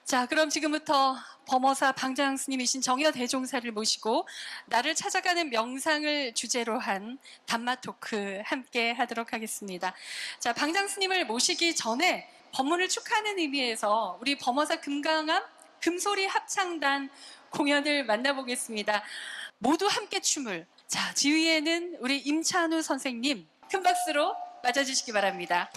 자, 그럼 지금부터 범어사 방장 스님이신 정여 대종사를 모시고 나를 찾아가는 명상을 주제로 한 담마 토크 함께 하도록 하겠습니다. 자, 방장 스님을 모시기 전에 법문을 축하하는 의미에서 우리 범어사 금강암 금소리 합창단 공연을 만나보겠습니다. 모두 함께 춤을. 자, 지휘에는 우리 임찬우 선생님 큰 박수로 맞아주시기 바랍니다.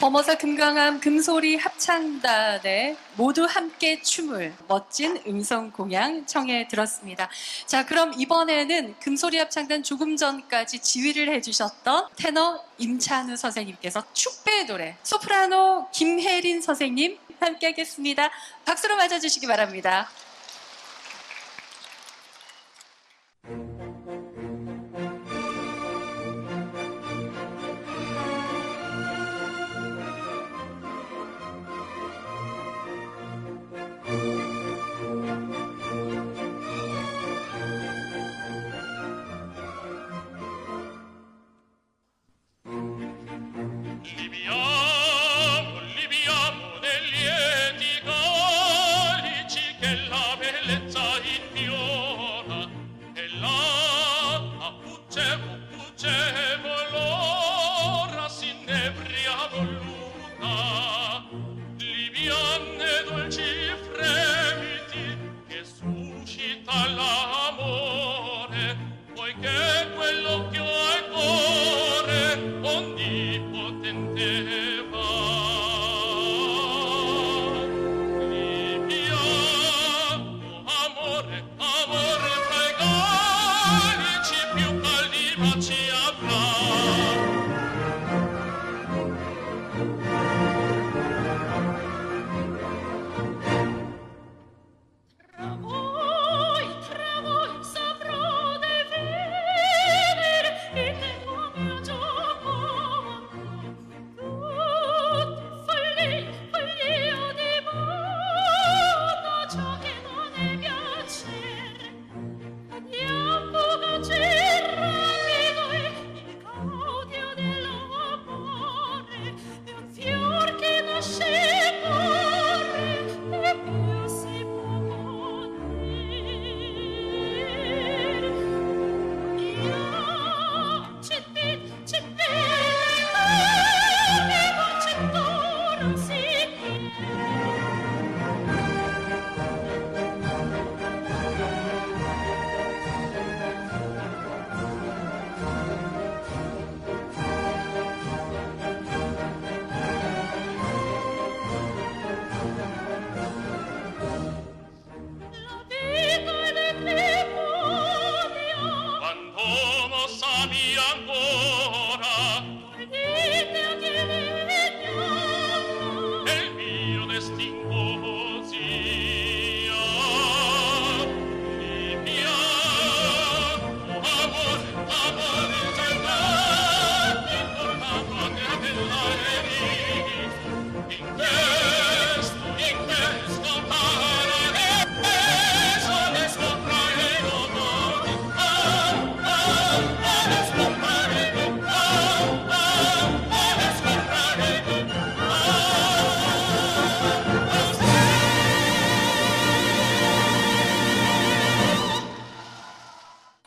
범어사 금강암 금소리 합창단의 모두 함께 춤을 멋진 음성 공양 청해 들었습니다. 자, 그럼 이번에는 금소리 합창단 조금 전까지 지휘를 해주셨던 테너 임찬우 선생님께서 축배의 노래 소프라노 김혜린 선생님 함께 하겠습니다. 박수로 맞아주시기 바랍니다. l'amore, poiché quello che ho è 같이 아파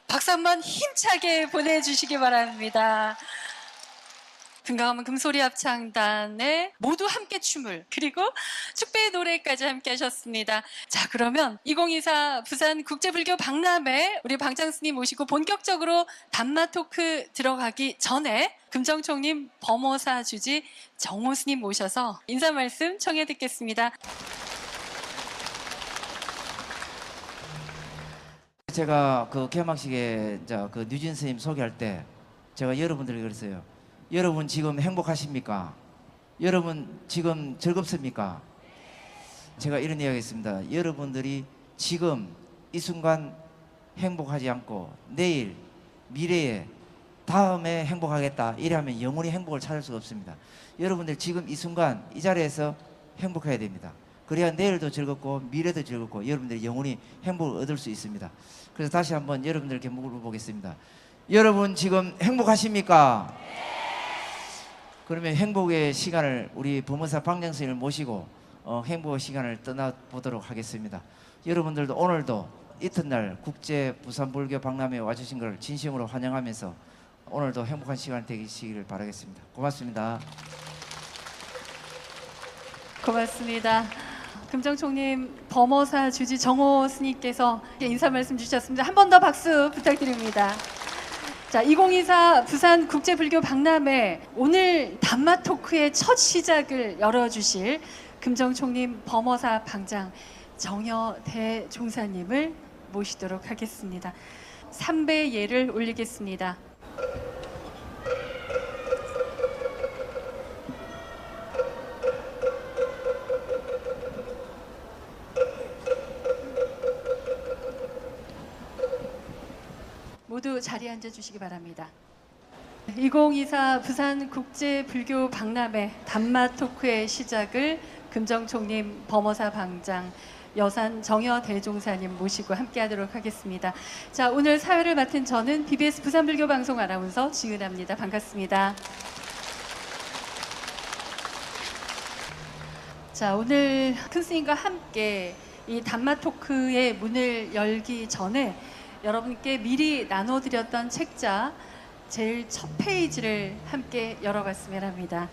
박수 한번 힘차게 보내주시기 바랍니다. 금강하면 금소리 합창단의 모두 함께 춤을 그리고 축배의 노래까지 함께 하셨습니다. 자, 그러면 2024 부산 국제불교 박람회 우리 방장스님 모시고 본격적으로 단마 토크 들어가기 전에 금정총님 범어사 주지 정호스님 모셔서 인사 말씀 청해 듣겠습니다. 제가 그 개막식에 그 뉴진 선생님 소개할 때 제가 여러분들에게 그랬어요. 여러분 지금 행복하십니까? 여러분 지금 즐겁습니까? 제가 이런 이야기 했습니다. 여러분들이 지금 이 순간 행복하지 않고 내일, 미래에, 다음에 행복하겠다 이래하면 영원히 행복을 찾을 수가 없습니다. 여러분들 지금 이 순간 이 자리에서 행복해야 됩니다. 그래야 내일도 즐겁고 미래도 즐겁고 여러분들이 영원히 행복을 얻을 수 있습니다. 그래서 다시 한번 여러분들께 물어보겠습니다. 여러분 지금 행복하십니까? 그러면 행복의 시간을 우리 범어사 방장선생님을 모시고 행복의 시간을 떠나보도록 하겠습니다. 여러분들도 오늘도 이튿날 국제 부산불교 박람회에 와주신 걸 진심으로 환영하면서 오늘도 행복한 시간 되시기를 바라겠습니다. 고맙습니다. 고맙습니다. 금정총님 범어사 주지 정호 스님께서 인사 말씀 주셨습니다. 한 번 더 박수 부탁드립니다. 자, 2024 부산 국제불교 박람회 오늘 단마 토크의 첫 시작을 열어주실 금정총님 범어사 방장 정여 대종사님을 모시도록 하겠습니다. 3배 예를 올리겠습니다. 모두 자리에 앉아주시기 바랍니다. 2024 부산 국제불교 박람회 단마 토크의 시작을 금정총님 범어사 방장 여산 정여 대종사님 모시고 함께하도록 하겠습니다. 자, 오늘 사회를 맡은 저는 BBS 부산불교 방송 아나운서 지은아입니다. 반갑습니다. 자, 오늘 큰 스님과 함께 이 단마 토크의 문을 열기 전에 여러분께 미리 나눠드렸던 책자 제일 첫 페이지를 함께 열어봤으면 합니다.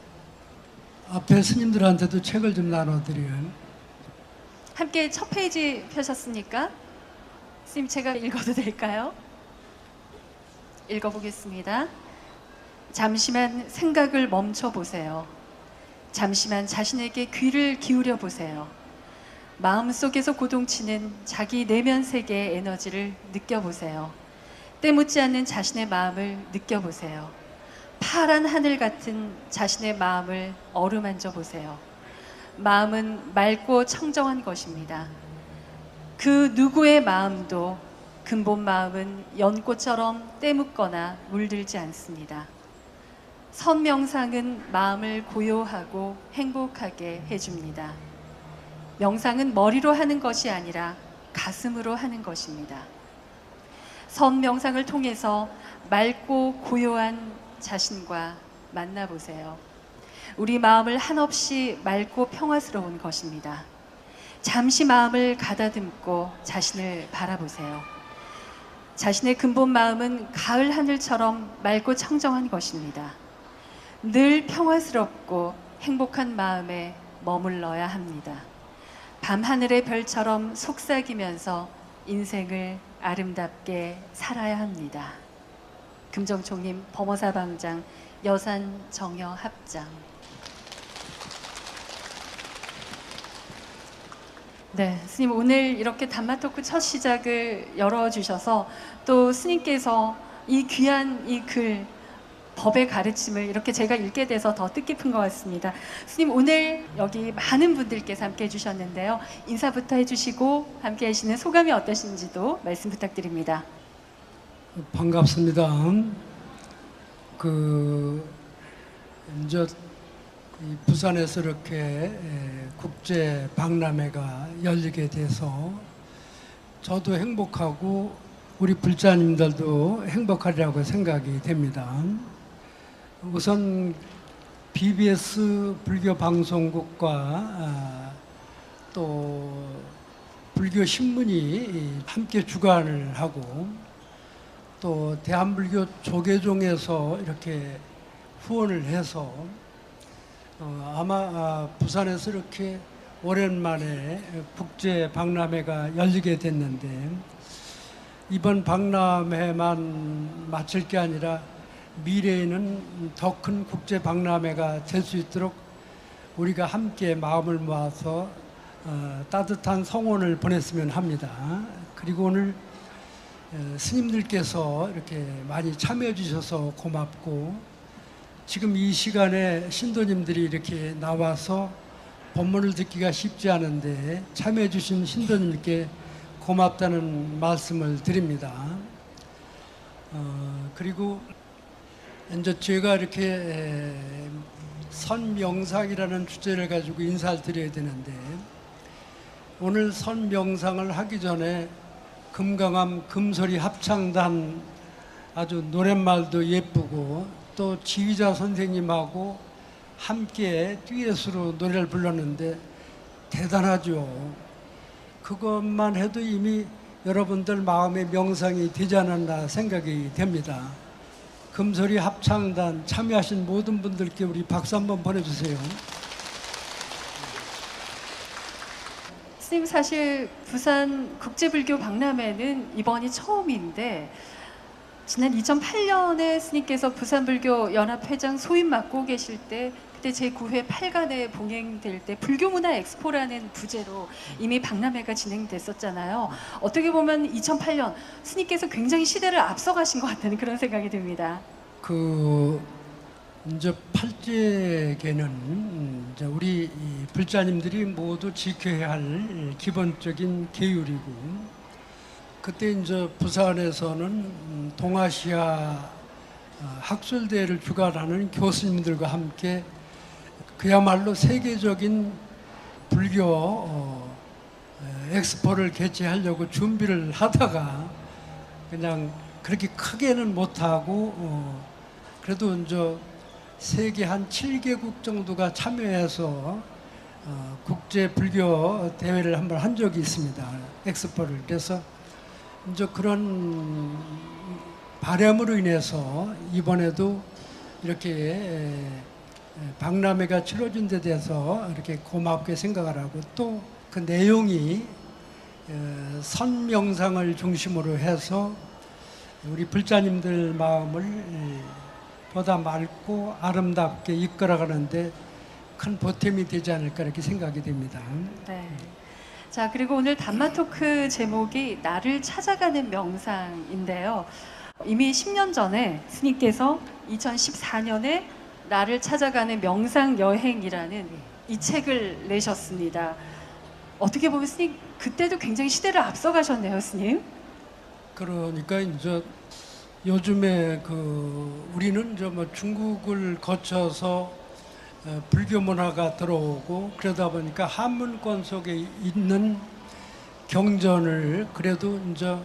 앞에 스님들한테도 책을 좀 나눠드려요. 함께 첫 페이지 펴셨습니까? 스님 제가 읽어도 될까요? 읽어보겠습니다. 잠시만 생각을 멈춰보세요. 잠시만 자신에게 귀를 기울여 보세요. 마음속에서 고동치는 자기 내면 세계의 에너지를 느껴보세요. 때묻지 않는 자신의 마음을 느껴보세요. 파란 하늘 같은 자신의 마음을 어루만져 보세요. 마음은 맑고 청정한 것입니다. 그 누구의 마음도 근본 마음은 연꽃처럼 때묻거나 물들지 않습니다. 선명상은 마음을 고요하고 행복하게 해줍니다. 명상은 머리로 하는 것이 아니라 가슴으로 하는 것입니다. 선명상을 통해서 맑고 고요한 자신과 만나보세요. 우리 마음을 한없이 맑고 평화스러운 것입니다. 잠시 마음을 가다듬고 자신을 바라보세요. 자신의 근본 마음은 가을 하늘처럼 맑고 청정한 것입니다. 늘 평화스럽고 행복한 마음에 머물러야 합니다. 밤하늘의 별처럼 속삭이면서 인생을 아름답게 살아야 합니다. 금정총님, 범어사 방장, 여산 정여 합장. 네, 스님 오늘 이렇게 단마 토크 첫 시작을 열어주셔서 또 스님께서 이 귀한 이 글, 법의 가르침을 이렇게 제가 읽게 돼서 더 뜻깊은 것 같습니다. 스님 오늘 여기 많은 분들께서 함께 해주셨는데요. 인사부터 해주시고 함께 하시는 소감이 어떠신지도 말씀 부탁드립니다. 반갑습니다. 이제 이 부산에서 이렇게 국제 박람회가 열리게 돼서 저도 행복하고 우리 불자님들도 행복하리라고 생각이 됩니다. 우선 BBS 불교 방송국과 또 불교 신문이 함께 주관을 하고 또 대한불교 조계종에서 이렇게 후원을 해서 아마 부산에서 이렇게 오랜만에 국제 박람회가 열리게 됐는데 이번 박람회만 마칠 게 아니라 미래에는 더 큰 국제 박람회가 될 수 있도록 우리가 함께 마음을 모아서 따뜻한 성원을 보냈으면 합니다. 그리고 오늘 스님들께서 이렇게 많이 참여해 주셔서 고맙고 지금 이 시간에 신도님들이 이렇게 나와서 법문을 듣기가 쉽지 않은데 참여해 주신 신도님께 고맙다는 말씀을 드립니다. 그리고 이제 제가 이렇게 선명상이라는 주제를 가지고 인사를 드려야 되는데 오늘 선명상을 하기 전에 금강암 금소리 합창단 아주 노랫말도 예쁘고 또 지휘자 선생님하고 함께 듀엣으로 노래를 불렀는데 대단하죠. 그것만 해도 이미 여러분들 마음의 명상이 되지 않았나 생각이 됩니다. 금소리 합창단 참여하신 모든 분들께 우리 박수 한번 보내주세요. 스님 사실 부산 국제불교 박람회는 이번이 처음인데 지난 2008년에 스님께서 부산불교 연합회장 소임 맡고 계실 때 그때 제9회 8간에 봉행될 때 불교문화 엑스포라는 부제로 이미 박람회가 진행됐었잖아요. 어떻게 보면 2008년 스님께서 굉장히 시대를 앞서가신 것 같다는 그런 생각이 듭니다. 이제 팔제계는 이제 우리 불자님들이 모두 지켜야 할 기본적인 계율이고 그때 이제 부산에서는 동아시아 학술대회를 주관하는 교수님들과 함께 그야말로 세계적인 불교 엑스포를 개최하려고 준비를 하다가 그냥 그렇게 크게는 못하고 그래도 이제 세계 한 7개국 정도가 참여해서 국제 불교 대회를 한번 한 적이 있습니다. 엑스포를. 그래서 이제 그런 바람으로 인해서 이번에도 이렇게 박람회가 치러진 데 대해서 이렇게 고맙게 생각을 하고 또 그 내용이 선명상을 중심으로 해서 우리 불자님들 마음을 보다 맑고 아름답게 이끌어가는데 큰 보탬이 되지 않을까 이렇게 생각이 됩니다. 네. 자, 그리고 오늘 단마 토크 제목이 나를 찾아가는 명상인데요. 이미 10년 전에 스님께서 2014년에 나를 찾아가는 명상 여행이라는 이 책을 내셨습니다. 어떻게 보면 스님 그때도 굉장히 시대를 앞서가셨네요, 스님. 그러니까 이제 요즘에 우리는 이제 뭐 중국을 거쳐서 불교 문화가 들어오고 그러다 보니까 한문권 속에 있는 경전을 그래도 이제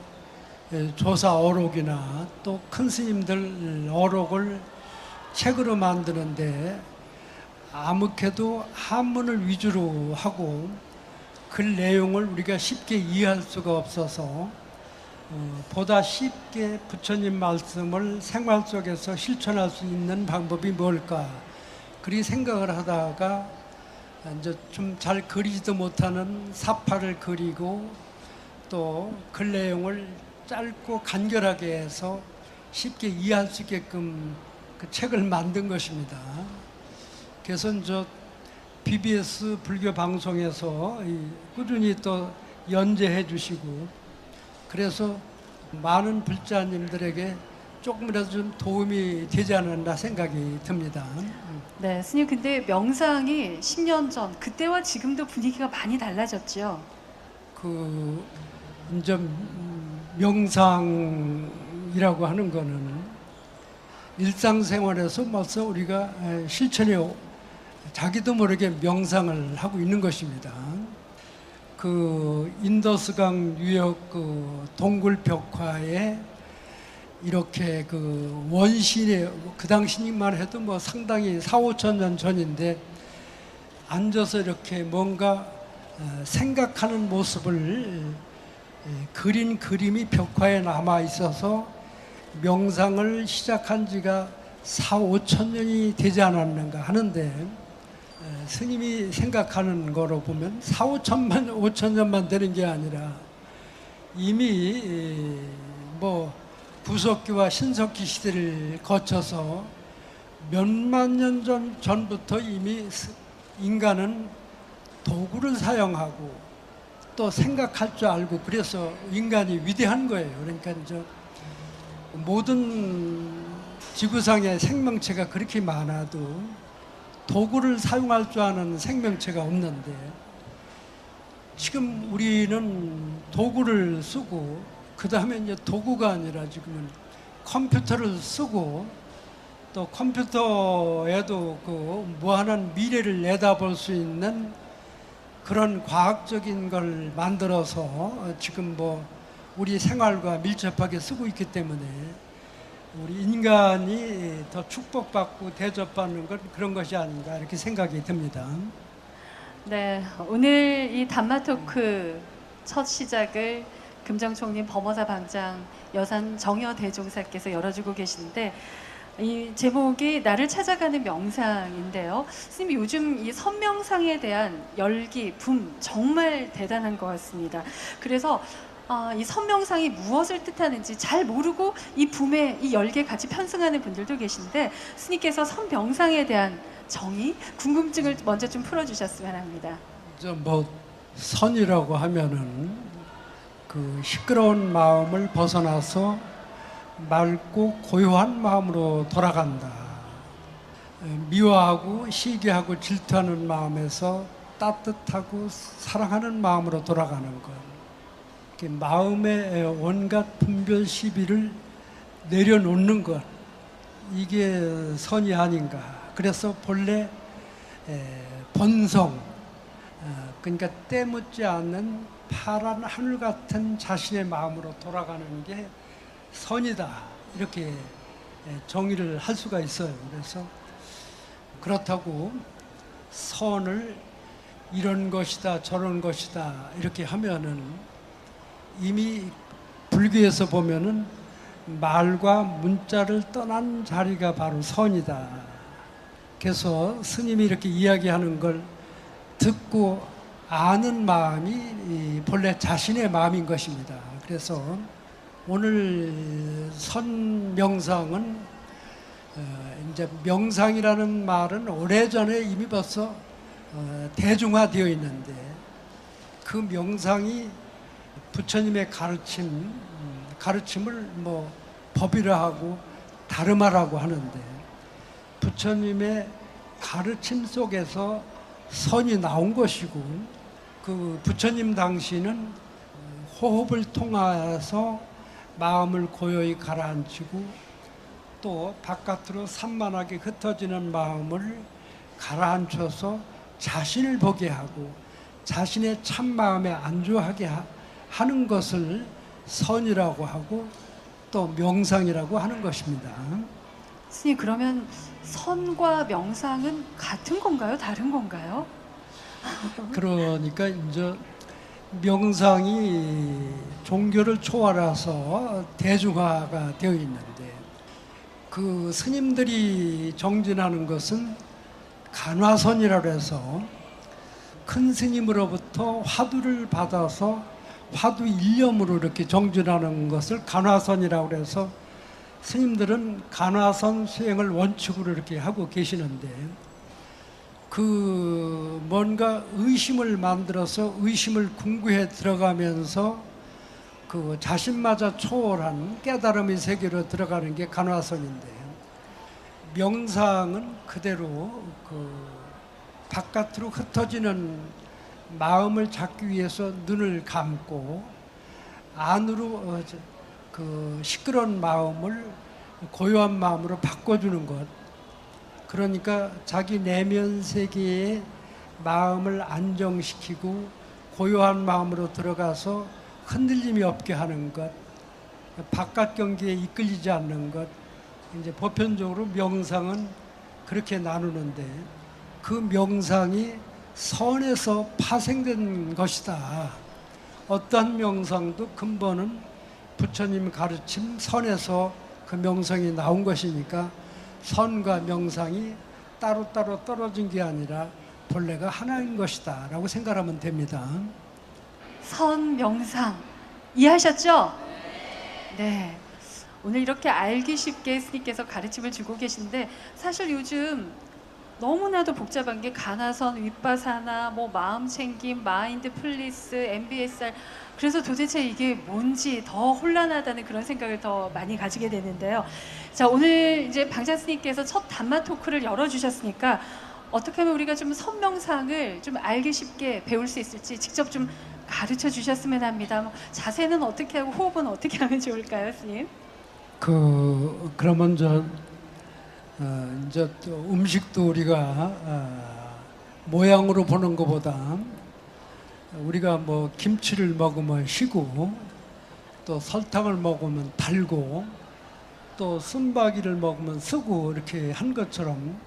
조사 어록이나 또 큰 스님들 어록을 책으로 만드는데 아무개도 한문을 위주로 하고 글 내용을 우리가 쉽게 이해할 수가 없어서 보다 쉽게 부처님 말씀을 생활 속에서 실천할 수 있는 방법이 뭘까 그리 생각을 하다가 이제 좀 잘 그리지도 못하는 사파를 그리고 또 글 내용을 짧고 간결하게 해서 쉽게 이해할 수 있게끔 그 책을 만든 것입니다. 그래서 이제 BBS 불교 방송에서 꾸준히 또 연재해 주시고 그래서 많은 불자님들에게 조금이라도 좀 도움이 되지 않았나 생각이 듭니다. 네, 스님 근데 명상이 10년 전 그때와 지금도 분위기가 많이 달라졌죠. 이제 명상이라고 하는 거는 일상생활에서 벌써 우리가 실천해 자기도 모르게 명상을 하고 있는 것입니다. 인더스강 유역 동굴 벽화에 이렇게 원신의 그 당시만 해도 뭐 상당히 4,5천 년 전인데 앉아서 이렇게 뭔가 생각하는 모습을 그린 그림이 벽화에 남아 있어서 명상을 시작한 지가 4,5천 년이 되지 않았는가 하는데 스님이 생각하는 거로 보면 5천 년만 되는 게 아니라 이미 뭐 구석기와 신석기 시대를 거쳐서 몇만 년 전부터 이미 인간은 도구를 사용하고 또 생각할 줄 알고 그래서 인간이 위대한 거예요. 그러니까 이제 모든 지구상의 생명체가 그렇게 많아도 도구를 사용할 줄 아는 생명체가 없는데 지금 우리는 도구를 쓰고 그 다음에 이제 도구가 아니라 지금은 컴퓨터를 쓰고 또 컴퓨터에도 무한한 미래를 내다볼 수 있는 그런 과학적인 걸 만들어서 지금 뭐 우리 생활과 밀접하게 쓰고 있기 때문에 우리 인간이 더 축복받고 대접받는 건 그런 것이 아닌가 이렇게 생각이 듭니다. 네, 오늘 이 담마 토크 첫 시작을 금정총림 범어사 방장 여산 정여 대종사께서 열어주고 계시는데 이 제목이 나를 찾아가는 명상인데요. 스님이 요즘 이 선명상에 대한 열기, 붐 정말 대단한 것 같습니다. 그래서 이 선명상이 무엇을 뜻하는지 잘 모르고 이 붐에 이 열기에 같이 편승하는 분들도 계신데 스님께서 선명상에 대한 정의, 궁금증을 먼저 좀 풀어주셨으면 합니다. 선이라고 하면은 시끄러운 마음을 벗어나서 맑고 고요한 마음으로 돌아간다. 미워하고 시기하고 질투하는 마음에서 따뜻하고 사랑하는 마음으로 돌아가는 것. 마음의 온갖 분별 시비를 내려놓는 것. 이게 선이 아닌가. 그래서 본래 본성, 그러니까 때묻지 않는 파란 하늘 같은 자신의 마음으로 돌아가는 게 선이다. 이렇게 정의를 할 수가 있어요. 그래서 그렇다고 선을 이런 것이다 저런 것이다 이렇게 하면은 이미 불교에서 보면은 말과 문자를 떠난 자리가 바로 선이다. 그래서 스님이 이렇게 이야기하는 걸 듣고 아는 마음이 본래 자신의 마음인 것입니다. 그래서 오늘 선 명상은 이제 명상이라는 말은 오래전에 이미 벌써 대중화되어 있는데 그 명상이 부처님의 가르침을 뭐 법이라 하고 다름하라고 하는데 부처님의 가르침 속에서 선이 나온 것이고 그 부처님 당시는 호흡을 통하여서 마음을 고요히 가라앉히고 또 바깥으로 산만하게 흩어지는 마음을 가라앉혀서 자신을 보게 하고 자신의 참 마음에 안주하게 하는 것을 선이라고 하고 또 명상이라고 하는 것입니다. 스님, 그러면 선과 명상은 같은 건가요? 다른 건가요? 그러니까 이제 명상이 종교를 초월해서 대중화가 되어 있는데 그 스님들이 정진하는 것은 간화선이라고 해서 큰 스님으로부터 화두를 받아서 화두 일념으로 이렇게 정진하는 것을 간화선이라고 해서 스님들은 간화선 수행을 원칙으로 이렇게 하고 계시는데 그 뭔가 의심을 만들어서 의심을 궁구해 들어가면서 그 자신마저 초월한 깨달음의 세계로 들어가는 게 간화선인데 명상은 그대로 그 바깥으로 흩어지는 마음을 잡기 위해서 눈을 감고 안으로 그 시끄러운 마음을 고요한 마음으로 바꿔주는 것. 그러니까 자기 내면 세계에 마음을 안정시키고 고요한 마음으로 들어가서 흔들림이 없게 하는 것, 바깥 경계에 이끌리지 않는 것. 이제 보편적으로 명상은 그렇게 나누는데 그 명상이 선에서 파생된 것이다. 어떠한 명상도 근본은 부처님 가르침 선에서 그 명상이 나온 것이니까 선과 명상이 따로따로 떨어진 게 아니라 본래가 하나인 것이다 라고 생각하면 됩니다. 선, 명상 이해하셨죠? 네. 오늘 이렇게 알기 쉽게 스님께서 가르침을 주고 계신데 사실 요즘 너무나도 복잡한 게 간화선, 윗바사나, 뭐 마음챙김, 마인드풀리스, MBSR. 그래서 도대체 이게 뭔지 더 혼란하다는 그런 생각을 더 많이 가지게 되는데요. 자, 오늘 이제 방장 스님께서 첫 담마 토크를 열어주셨으니까 어떻게 하면 우리가 좀 선명상을 좀 알기 쉽게 배울 수 있을지 직접 좀 가르쳐 주셨으면 합니다. 뭐 자세는 어떻게 하고 호흡은 어떻게 하면 좋을까요, 스님? 그러면 이제 또 음식도 우리가 모양으로 보는 것보다 우리가 뭐 김치를 먹으면 시고 또 설탕을 먹으면 달고 또 쓴바귀를 먹으면 쓰고 이렇게 한 것처럼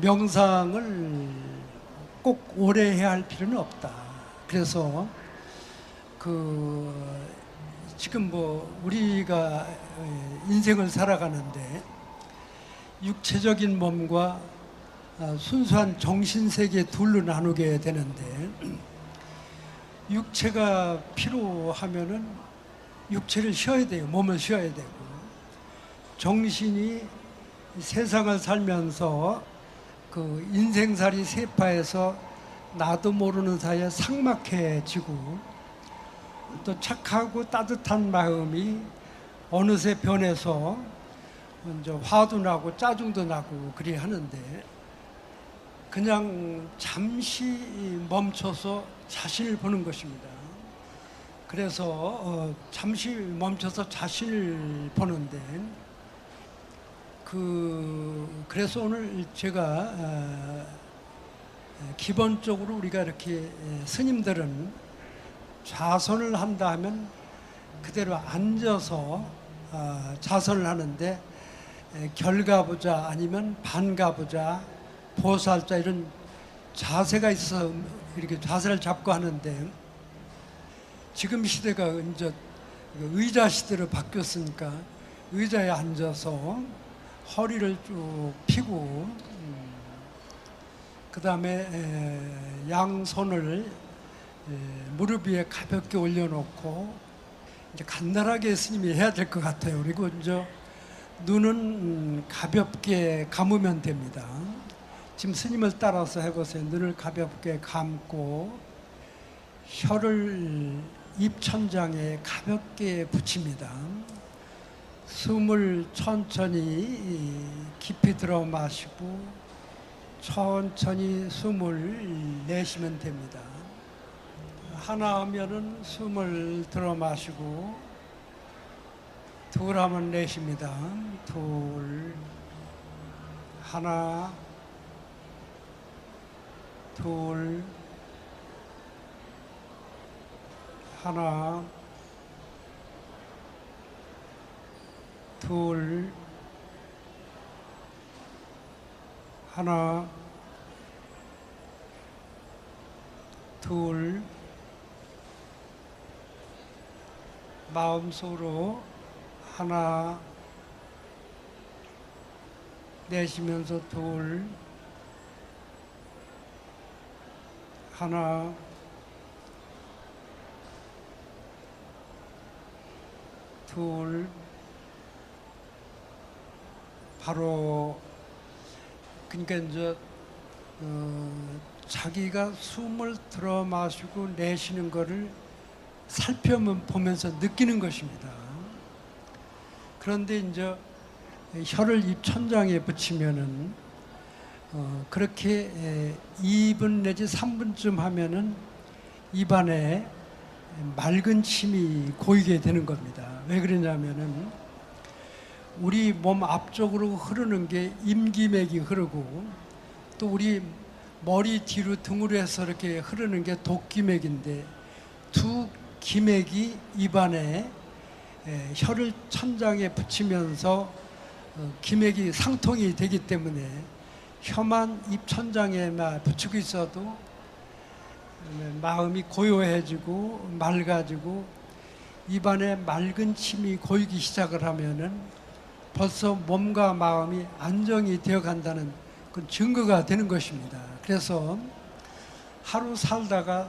명상을 꼭 오래 해야 할 필요는 없다. 그래서 지금 뭐 우리가 인생을 살아가는데 육체적인 몸과 순수한 정신세계 둘로 나누게 되는데 육체가 피로하면은 육체를 쉬어야 돼요. 몸을 쉬어야 되고 정신이 세상을 살면서 그 인생살이 세파에서 나도 모르는 사이에 삭막해지고 또 착하고 따뜻한 마음이 어느새 변해서 이제 화도 나고 짜증도 나고 그리 하는데 그냥 잠시 멈춰서 자신을 보는 것입니다. 그래서 잠시 멈춰서 자신을 보는데 그래서 오늘 제가 기본적으로 우리가 이렇게 스님들은 좌선을 한다 하면 그대로 앉아서 좌선을 하는데 결가부자 아니면 반가부자 보살자 이런 자세가 있어서 이렇게 자세를 잡고 하는데 지금 시대가 이제 의자 시대로 바뀌었으니까 의자에 앉아서 허리를 쭉 펴고 그 다음에 양손을 무릎 위에 가볍게 올려놓고 이제 간단하게 스님이 해야 될 것 같아요. 그리고 이제 눈은 가볍게 감으면 됩니다. 지금 스님을 따라서 해보세요. 눈을 가볍게 감고 혀를 입천장에 가볍게 붙입니다. 숨을 천천히 깊이 들어 마시고 천천히 숨을 내쉬면 됩니다. 하나 하면은 숨을 들어 마시고 둘 하면 내쉽니다. 둘, 하나, 둘, 하나, 둘, 하나, 둘, 마음속으로 하나, 내쉬면서 둘, 하나, 둘, 바로 그러니까 이제 자기가 숨을 들어 마시고 내쉬는 거를 살펴보면서 느끼는 것입니다. 그런데 이제 혀를 입 천장에 붙이면은 그렇게 2분 내지 3분쯤 하면은 입안에 맑은 침이 고이게 되는 겁니다. 왜 그러냐면은 우리 몸 앞쪽으로 흐르는 게 임기맥이 흐르고 또 우리 머리 뒤로 등으로 해서 이렇게 흐르는 게 독기맥인데 두 기맥이 입안에 혀를 천장에 붙이면서 기맥이 상통이 되기 때문에 혀만 입 천장에만 붙이고 있어도 마음이 고요해지고 맑아지고 입안에 맑은 침이 고이기 시작을 하면은 벌써 몸과 마음이 안정이 되어 간다는 그 증거가 되는 것입니다. 그래서 하루 살다가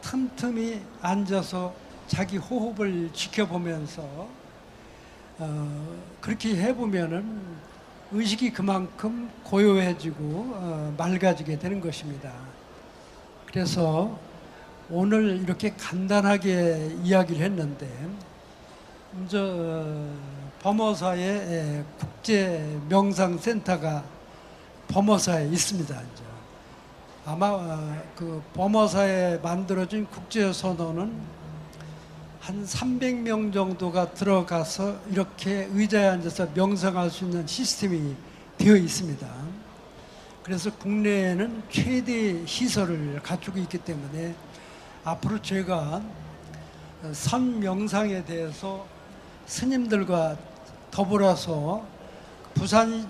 틈틈이 앉아서 자기 호흡을 지켜보면서 그렇게 해보면은 의식이 그만큼 고요해지고 맑아지게 되는 것입니다. 그래서 오늘 이렇게 간단하게 이야기를 했는데 이제 범어사의 국제 명상센터가 범어사에 있습니다. 이제 아마 그 범어사에 만들어진 국제 선언은 한 300명 정도가 들어가서 이렇게 의자에 앉아서 명상할 수 있는 시스템이 되어 있습니다. 그래서 국내에는 최대 시설을 갖추고 있기 때문에 앞으로 제가 선명상에 대해서 스님들과 더불어서 부산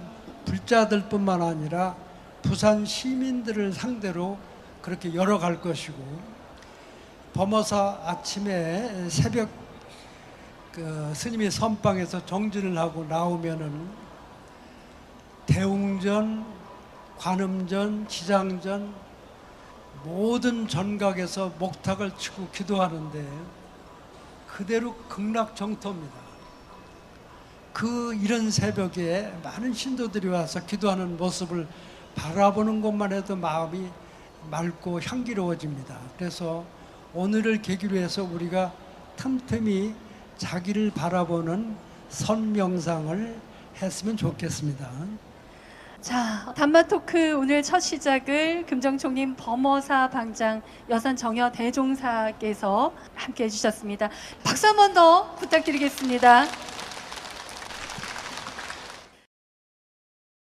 불자들뿐만 아니라 부산 시민들을 상대로 그렇게 열어갈 것이고 범어사 아침에 새벽 그 스님이 선방에서 정진을 하고 나오면은 대웅전, 관음전, 지장전 모든 전각에서 목탁을 치고 기도하는데 그대로 극락정토입니다. 그 이른 새벽에 많은 신도들이 와서 기도하는 모습을 바라보는 것만 해도 마음이 맑고 향기로워집니다. 그래서 오늘을 계기로 해서 우리가 틈틈이 자기를 바라보는 선명상을 했으면 좋겠습니다. 자, 단마토크 오늘 첫 시작을 금정총림 범어사 방장 여산 정여 대종사께서 함께 해주셨습니다. 박수 한 번 더 부탁드리겠습니다.